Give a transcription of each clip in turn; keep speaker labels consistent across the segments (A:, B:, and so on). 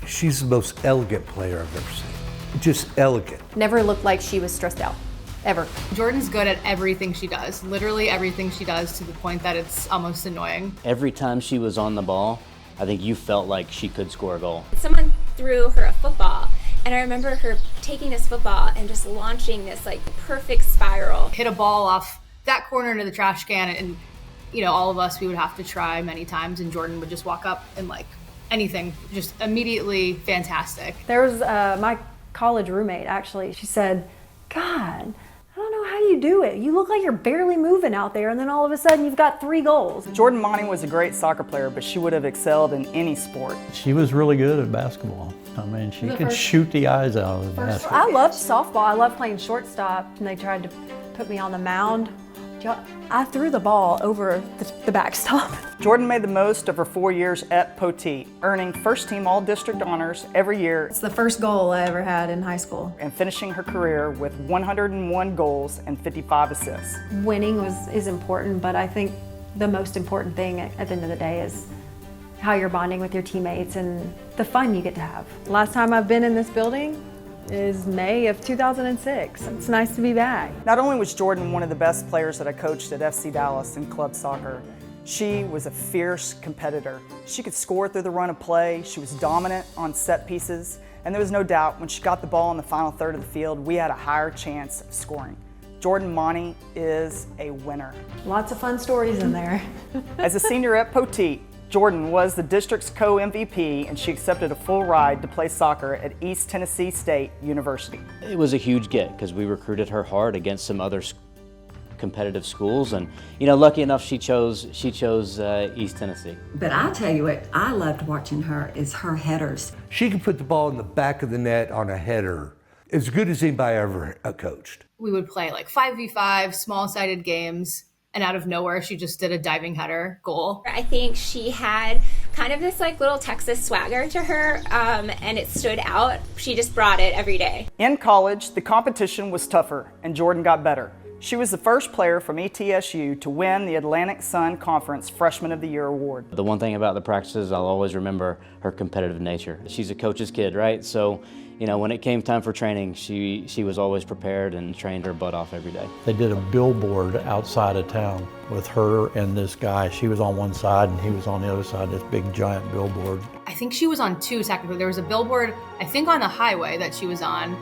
A: She's the most elegant player I've ever seen. Just elegant.
B: Never looked like she was stressed out, ever.
C: Jordan's good at everything she does, literally everything she does, to the point that it's almost annoying.
D: Every time she was on the ball, I think you felt like she could score a goal.
E: Someone threw her a football, and I remember her taking this football and just launching this like perfect spiral.
C: Hit a ball off that corner into the trash can, and all of us, we would have to try many times, and Jordan would just walk up and like anything, just immediately fantastic.
B: There was my college roommate, actually. She said, God, I don't know how you do it. You look like you're barely moving out there, and then all of a sudden you've got 3 goals.
F: Jordan Monty was a great soccer player, but she would have excelled in any sport.
G: She was really good at basketball. I mean, she could shoot the eyes out of the basket.
B: I loved softball. I loved playing shortstop, and they tried to put me on the mound. I threw the ball over the backstop.
F: Jordan made the most of her 4 years at Poteet, earning first-team All-District honors every year.
B: It's the first goal I ever had in high school.
F: And finishing her career with 101 goals and 55 assists.
B: Winning is important, but I think the most important thing at the end of the day is how you're bonding with your teammates and the fun you get to have. Last time I've been in this building is May of 2006. It's nice to be back.
F: Not only was Jordan one of the best players that I coached at FC Dallas in club soccer, she was a fierce competitor. She could score through the run of play, she was dominant on set pieces, and there was no doubt when she got the ball in the final third of the field, we had a higher chance of scoring. Jordan Monty is a winner.
B: Lots of fun stories in there.
F: As a senior at Poteet, Jordan was the district's co-MVP, and she accepted a full ride to play soccer at East Tennessee State University.
D: It was a huge get because we recruited her hard against some other competitive schools, and lucky enough she chose East Tennessee.
H: But I'll tell you what I loved watching her is her headers.
A: She can put the ball in the back of the net on a header as good as anybody ever coached.
C: We would play like 5v5 small-sided games, and out of nowhere, she just did a diving header goal.
E: I think she had kind of this like little Texas swagger to her, and it stood out. She just brought it every day.
F: In college, the competition was tougher, and Jordan got better. She was the first player from ETSU to win the Atlantic Sun Conference Freshman of the Year award.
D: The one thing about the practices, I'll always remember her competitive nature. She's a coach's kid, right? So, when it came time for training, she was always prepared and trained her butt off every day.
G: They did a billboard outside of town with her and this guy. She was on one side and he was on the other side, this big giant billboard.
C: I think she was on 2 technically. There was a billboard, I think on the highway that she was on.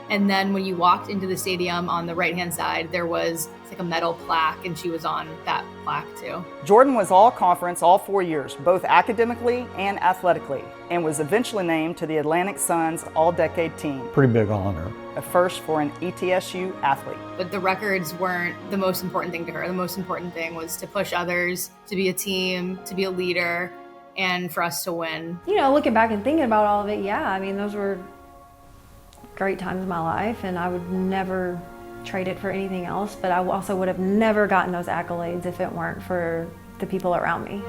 C: And then when you walked into the stadium on the right-hand side, there was like a metal plaque, and she was on that plaque too.
F: Jordan was all conference all 4 years, both academically and athletically, and was eventually named to the Atlantic Sun's all-decade team.
G: Pretty big honor.
F: A first for an ETSU athlete.
C: But the records weren't the most important thing to her. The most important thing was to push others, to be a team, to be a leader, and for us to win.
B: Looking back and thinking about all of it, yeah, I mean, those were great times in my life, and I would never trade it for anything else, but I also would have never gotten those accolades if it weren't for the people around me.